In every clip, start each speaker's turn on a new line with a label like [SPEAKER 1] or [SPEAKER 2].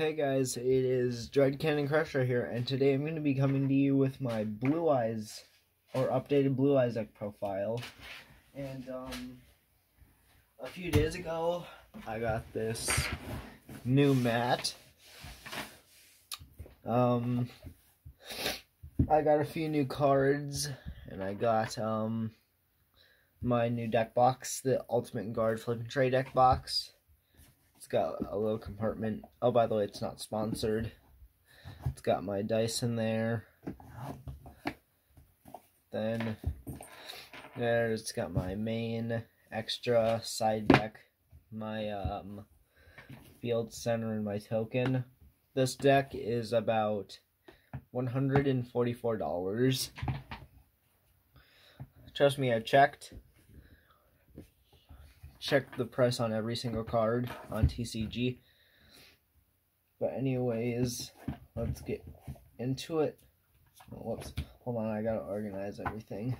[SPEAKER 1] Hey guys, it is Dread Cannon Crusher here, and today I'm going to be coming to you with my Blue Eyes, or updated Blue Eyes deck profile. And a few days ago, I got this new mat. I got a few new cards, and I got my new deck box, the Ultimate Guard Flip and Tray deck box. It's got a little compartment. Oh, by the way, it's not sponsored. It's got my dice in there. Then it's got my main extra side deck, my field center, and my token. This deck is about $144. Trust me, I checked the price on every single card on TCG. But anyways, let's get into it. Oh, whoops, hold on, I gotta organize everything.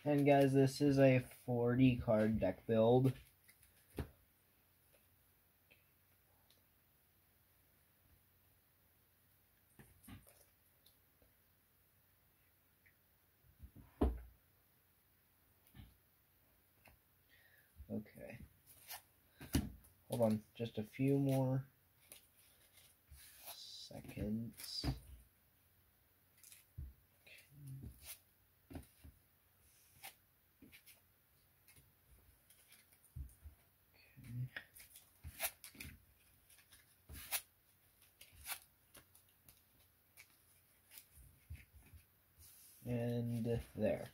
[SPEAKER 1] And guys, this is a 40 card deck build. Okay. Hold on, just a few more seconds. And there.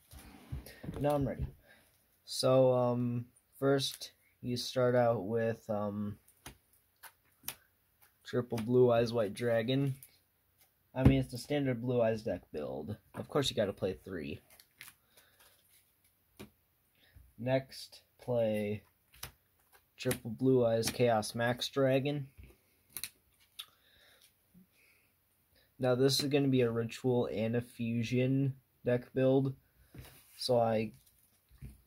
[SPEAKER 1] Now I'm ready. So, first you start out with triple Blue Eyes White Dragon. I mean, it's the standard Blue Eyes deck build. Of course you gotta play 3. Next, play triple Blue Eyes Chaos Max Dragon. Now this is going to be a ritual and a fusion deck build, so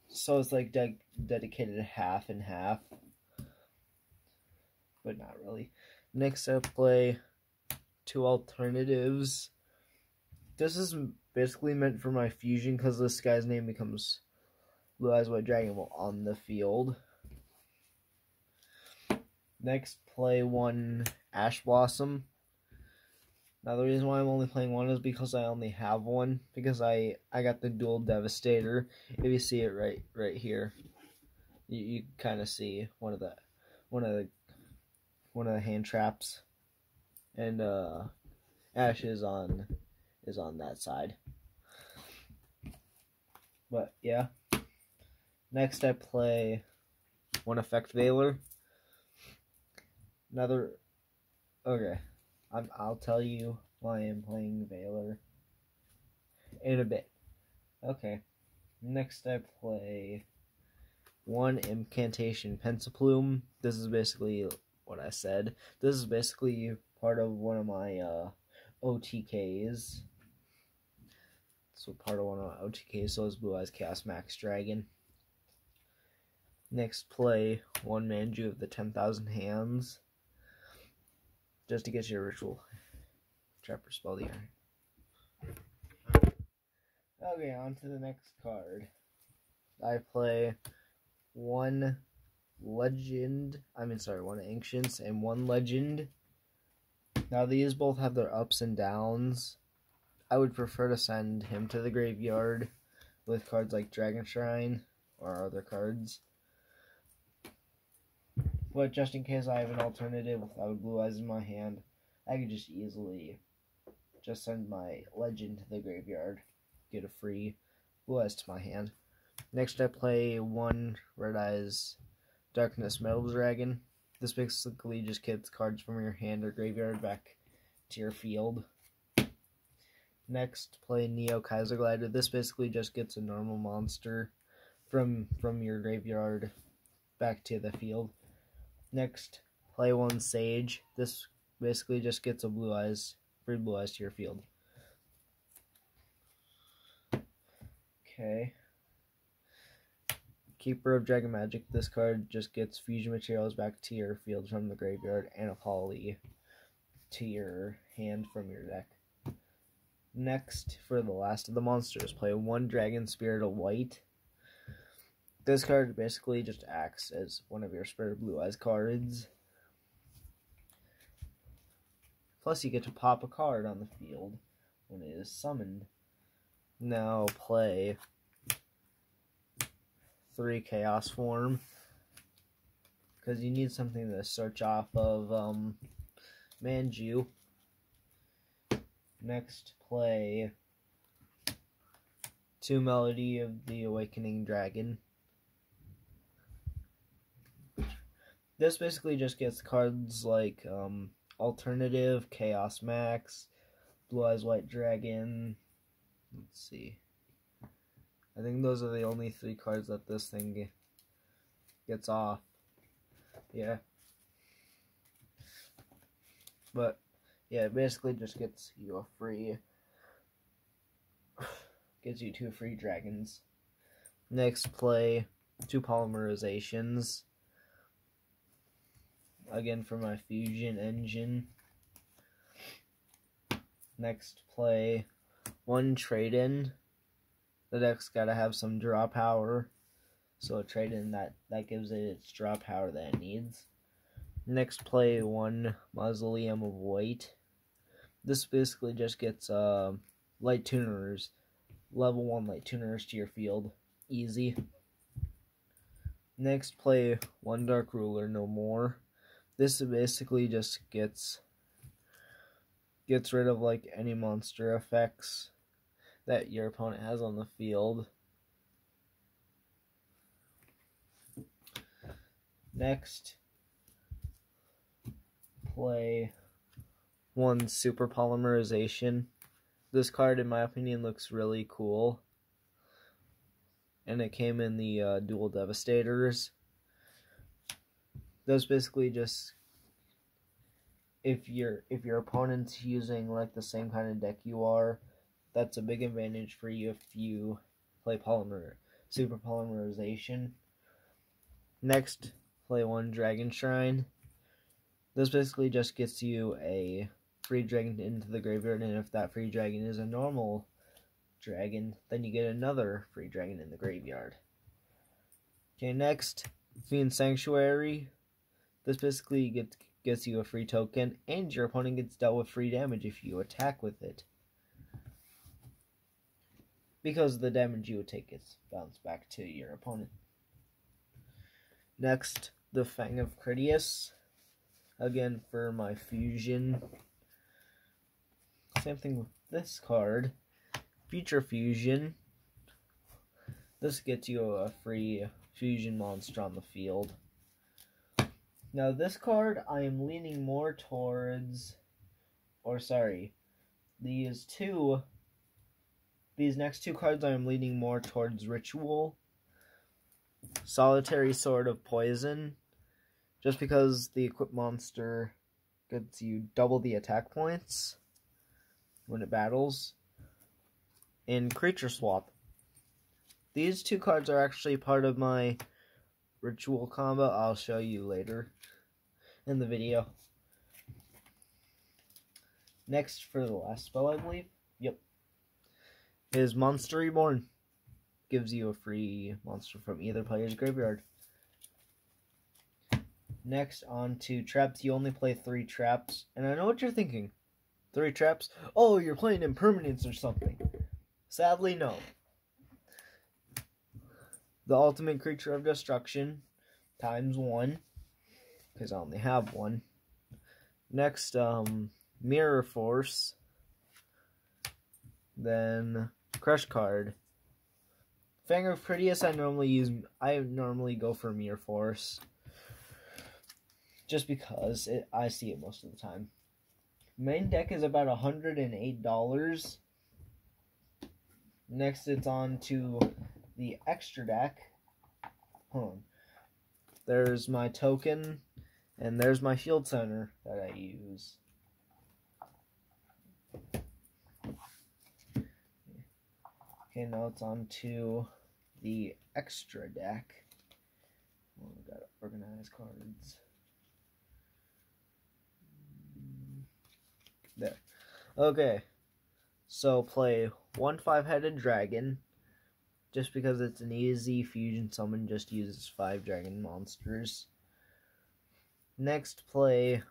[SPEAKER 1] it's like dedicated half and half, but not really. Next I play 2 alternatives. This is basically meant for my fusion because this guy's name becomes Blue Eyes White Dragon while on the field. Next, play 1 Ash Blossom. Now the reason why I'm only playing 1 is because I only have 1, because I got the dual Devastator. If you see it right here, you kind of see one of the hand traps, and Ash is on that side. But yeah. Next I play 1 Effect Veiler. Okay. I'll tell you why I'm playing Veiler in a bit. Okay. Next I play 1 Incantation Pensaplume. This is basically what I said. This is basically part of one of my OTKs. So part of one of my OTKs, so is Blue Eyes Chaos Max Dragon. Next, play 1 Manju of the 10,000 Hands, just to get your ritual trapper spell the iron. Okay, on to the next card. I play 1 Ancients and 1 Legend. Now these both have their ups and downs. I would prefer to send him to the graveyard with cards like Dragon Shrine or other cards. But just in case I have an alternative without Blue Eyes in my hand, I could just easily just send my legend to the graveyard, get a free Blue Eyes to my hand. Next I play 1 Red Eyes Darkness Metal Dragon. This basically just gets cards from your hand or graveyard back to your field. Next, play Neo Kaiser Glider. This basically just gets a normal monster from your graveyard back to the field. Next, play 1 Sage. This basically just gets a free Blue Eyes to your field. Okay. Keeper of Dragon Magic. This card just gets fusion materials back to your field from the graveyard and a Holly to your hand from your deck. Next, for the last of the monsters, play 1 Dragon Spirit of White. This card basically just acts as one of your Spirit of Blue Eyes cards. Plus, you get to pop a card on the field when it is summoned. Now play 3 Chaos Form, because you need something to search off of Manju. Next, play 2 Melody of the Awakening Dragon. This basically just gets cards like Alternative, Chaos Max, Blue Eyes White Dragon. Let's see. I think those are the only 3 cards that this thing gets off. Yeah. But yeah, it basically just gets you gives you 2 free dragons. Next, play 2 polymerizations. Again, for my fusion engine. Next, play 1 trade-in. The deck's gotta have some draw power, so a trade-in that gives it its draw power that it needs. Next, play 1 Mausoleum of White. This basically just gets light tuners, level 1 light tuners to your field. Easy. Next, play 1 Dark Ruler No More. This basically just gets rid of like any monster effects that your opponent has on the field. Next, play 1 Super Polymerization. This card, in my opinion, looks really cool. And it came in the Dual Devastators. Those basically just, if your opponent's using like the same kind of deck you are, that's a big advantage for you if you play Super Polymerization. Next, play 1 Dragon Shrine. This basically just gets you a free dragon into the graveyard, and if that free dragon is a normal dragon, then you get another free dragon in the graveyard. Okay, next, Fiend Sanctuary. This basically gets you a free token, and your opponent gets dealt with free damage if you attack with it, because the damage you would take gets bounced back to your opponent. Next, the Fang of Critias. Again, for my fusion. Same thing with this card. Future Fusion. This gets you a free fusion monster on the field. Now this card, I am leaning more towards, these next 2 cards I am leaning more towards Ritual. Solitary Sword of Poison, just because the equipped monster gets you double the attack points when it battles. And Creature Swap. These 2 cards are actually part of my Ritual combo. I'll show you later in the video. Next, for the last spell, I believe, is Monster Reborn. Gives you a free monster from either player's graveyard. Next, on to traps. You only play 3 traps, and I know what you're thinking. 3 traps? Oh, you're playing Impermanence or something. Sadly, no. The Ultimate Creature of Destruction, ×1. because I only have one. Next, Mirror Force. Then Crush Card. Fang of Prettiest, I normally go for Mirror Force. Just because I see it most of the time. Main deck is about $108. Next, it's on to the extra deck. Hold on. There's my token, and there's my field center that I use. Okay, now it's on to the extra deck. Oh, we gotta organize cards. There. Okay. So play 1 5-headed dragon. Just because it's an easy fusion summon, just uses 5 dragon monsters. Next, play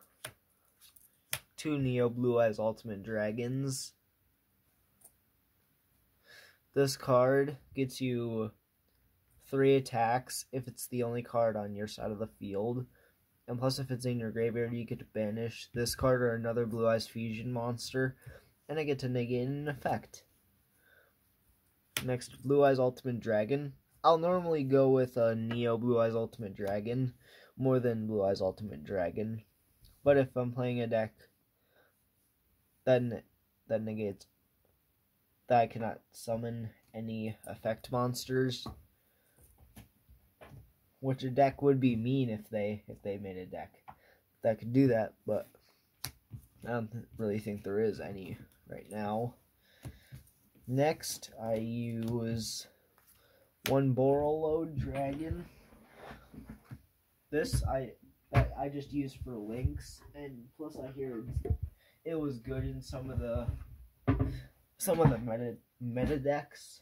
[SPEAKER 1] 2 Neo Blue Eyes Ultimate Dragons. This card gets you 3 attacks if it's the only card on your side of the field. And plus, if it's in your graveyard, you get to banish this card or another Blue Eyes Fusion monster. And I get to negate an effect. Next, Blue Eyes Ultimate Dragon. I'll normally go with a Neo Blue Eyes Ultimate Dragon more than Blue Eyes Ultimate Dragon. But if I'm playing a deck that negates that I cannot summon any effect monsters, which a deck would be mean if they made a deck that could do that, but I don't really think there is any right now. Next, I use 1 Borreload Dragon. This I just use for links, and plus I hear it was good in some of the meta decks.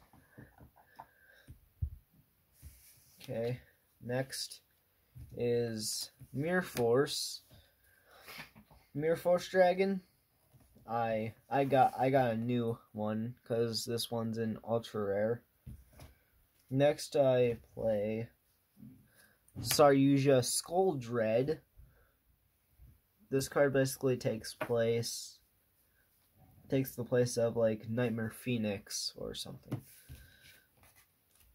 [SPEAKER 1] Okay, next is Mirror Force. Mirror Force Dragon. I got a new one because this one's in ultra rare. Next, I play Yugioh Skull Dread. This card basically takes the place of like Nightmare Phoenix or something.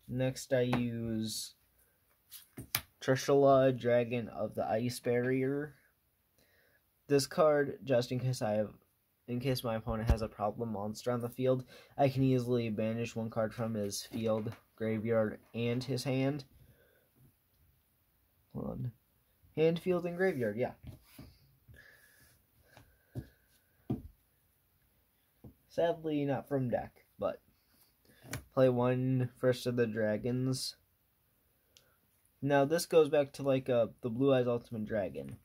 [SPEAKER 1] Next, I use Trishula, Dragon of the Ice Barrier. This card, just in case my opponent has a problem monster on the field, I can easily banish 1 card from his field, graveyard, and his hand. Hold on. Hand, field, and graveyard, yeah. Sadly, not from deck, but play 1 First of the Dragons. Now, this goes back to like the Blue Eyes Ultimate Dragon.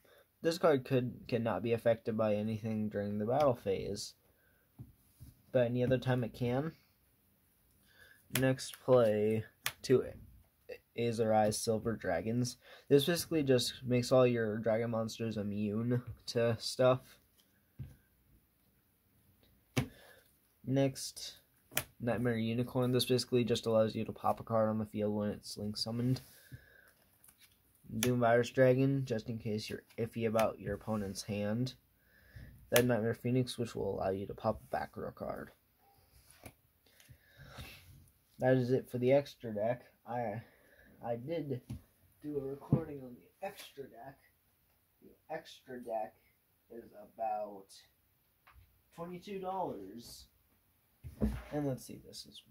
[SPEAKER 1] This card cannot be affected by anything during the battle phase, but any other time it can. Next, play 2 Azure Eyes Silver Dragons. This basically just makes all your dragon monsters immune to stuff. Next, Nightmare Unicorn. This basically just allows you to pop a card on the field when it's link summoned. Doom Virus Dragon, just in case you're iffy about your opponent's hand. Then Nightmare Phoenix, which will allow you to pop a back row card. That is it for the extra deck. I did do a recording on the extra deck. The extra deck is about $22. And let's see, this is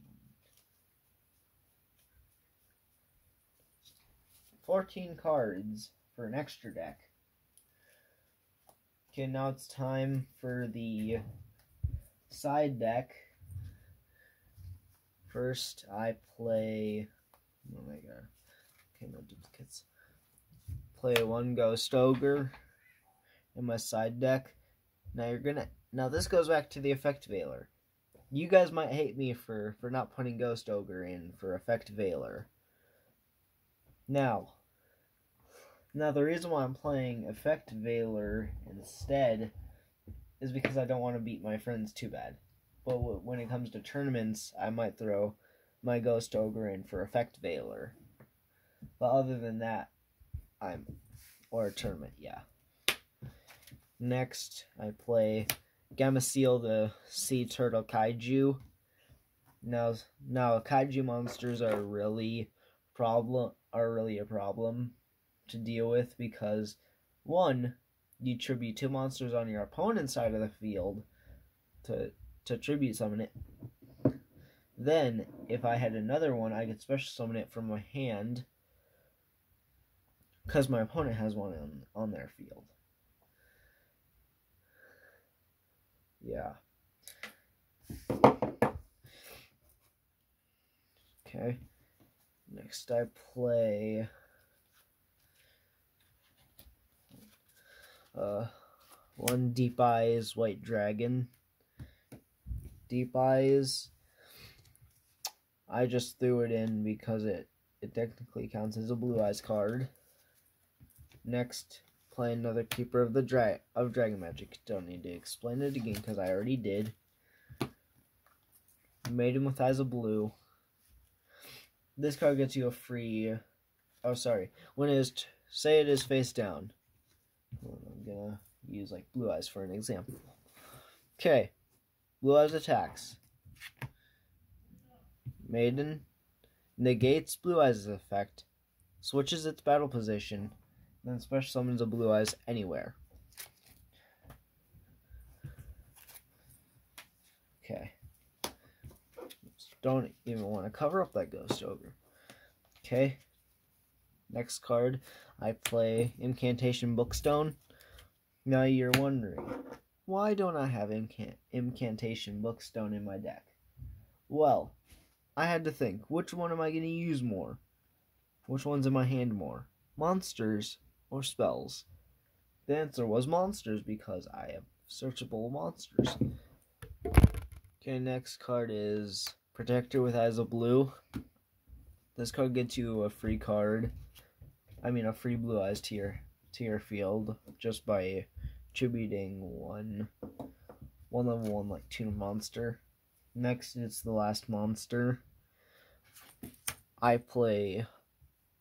[SPEAKER 1] 14 cards for an extra deck. Okay, now it's time for the side deck. First, I play... Oh my god. Okay, no duplicates. Play 1 Ghost Ogre in my side deck. Now this goes back to the Effect Veiler. You guys might hate me for not putting Ghost Ogre in for Effect Veiler. Now the reason why I'm playing Effect Veiler instead is because I don't want to beat my friends too bad. But when it comes to tournaments, I might throw my Ghost Ogre in for Effect Veiler. But other than that, I'm or a tournament, yeah. Next, I play Gameciel, the Sea Turtle Kaiju. Now Kaiju monsters are really a problem to deal with because, one, you tribute 2 monsters on your opponent's side of the field to tribute summon it. Then, if I had another one, I could special summon it from my hand because my opponent has one on their field. Yeah. Okay. Next I play one Deep Eyes White Dragon. Deep Eyes, I just threw it in because it technically counts as a Blue Eyes card. Next, play another Keeper of the Dragon Magic. Don't need to explain it again because I already did. Maiden with Eyes of Blue. This card gets you a free... Oh, sorry. When it is... say it is face down. I'm gonna use, like, Blue Eyes for an example. Okay. Blue Eyes attacks. Maiden negates Blue Eyes' effect, switches its battle position, then special summons a Blue Eyes anywhere. Okay. Don't even want to cover up that Ghost Ogre. Okay. Next card, I play Incantation Bookstone. Now you're wondering, why don't I have Incantation Bookstone in my deck? Well, I had to think, which one am I going to use more? Which one's in my hand more? Monsters or spells? The answer was monsters because I have searchable monsters. Okay, next card is Protector with Eyes of Blue. This card gets you a free card. I mean a free Blue Eyes to your field just by tributing one level 1 like tuna monster. Next, it's the last monster. I play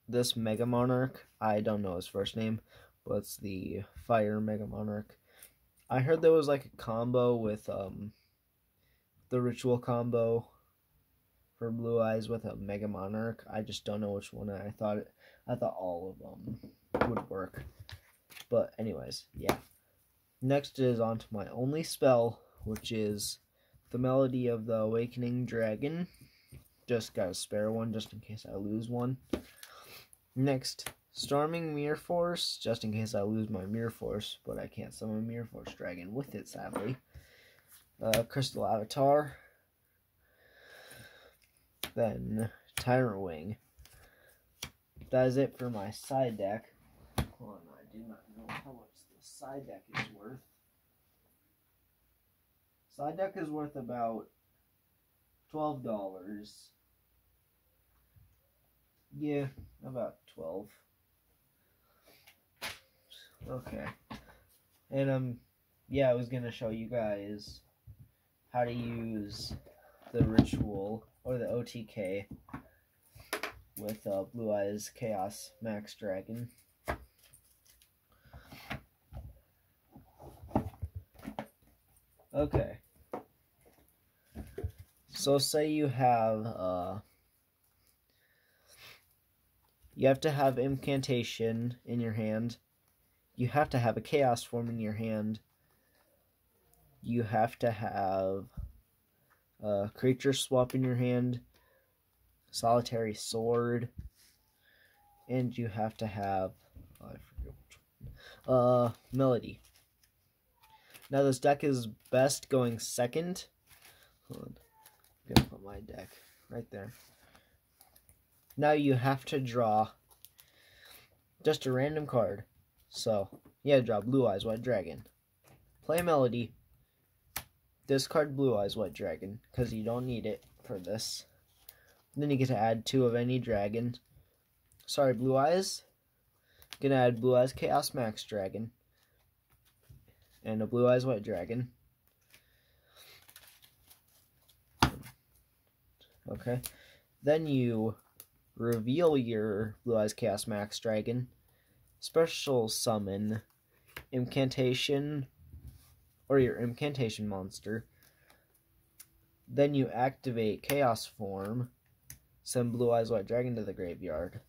[SPEAKER 1] this Mega Monarch. I don't know his first name, but it's the Fire Mega Monarch. I heard there was like a combo with the Ritual combo for Blue Eyes with a Mega Monarch. I just don't know which one. I thought all of them would work. But anyways, yeah. Next is on to my only spell, which is the Melody of the Awakening Dragon. Just got a spare one just in case I lose one. Next, Storming Mirror Force, just in case I lose my Mirror Force, but I can't summon Mirror Force Dragon with it, sadly. Crystal Avatar. Then, Tyrant Wing. That is it for my side deck. Hold on, I do not know how much the side deck is worth. Side deck is worth about $12. Yeah, about 12. Okay. And yeah, I was gonna show you guys how to use the Ritual or the OTK with Blue Eyes Chaos Max Dragon. Okay. So say you have to have Incantation in your hand. You have to have a Chaos form in your hand. You have to have a Creature Swap in your hand, Solitary Sword, and you have to have I forget which one. Melody. Now this deck is best going second. Hold on. I'm gonna put my deck right there. Now you have to draw just a random card. So, yeah, draw Blue Eyes White Dragon. Play Melody. Discard Blue Eyes White Dragon, because you don't need it for this. Then you get to add 2 of any dragon. Sorry, Blue Eyes. Gonna add Blue Eyes Chaos Max Dragon. And a Blue Eyes White Dragon. Okay. Then you reveal your Blue Eyes Chaos Max Dragon. special summon incantation or your incantation monster. Then you activate Chaos Form, send Blue Eyes White Dragon to the graveyard.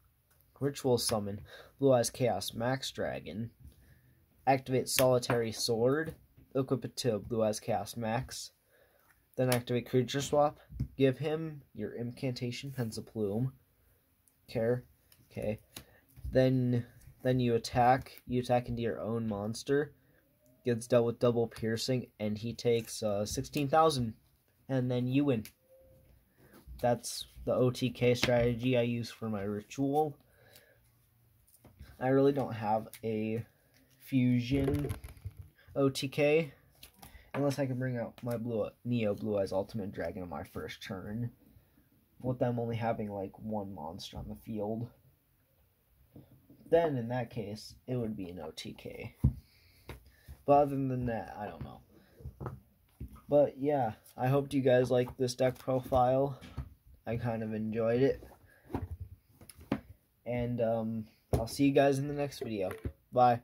[SPEAKER 1] Ritual summon Blue Eyes Chaos Max Dragon. Activate Solitary Sword, equip it to Blue Eyes Chaos Max. Then activate Creature Swap, give him your incantation Pencil Plume. Okay. Then you attack into your own monster. Gets dealt with double piercing, and he takes 16,000. And then you win. That's the OTK strategy I use for my ritual. I really don't have a fusion OTK unless I can bring out my Neo Blue Eyes Ultimate Dragon on my first turn, with them only having like one monster on the field. Then in that case, it would be an OTK. But other than that, I don't know. But yeah, I hope you guys like this deck profile. I kind of enjoyed it. And I'll see you guys in the next video. Bye.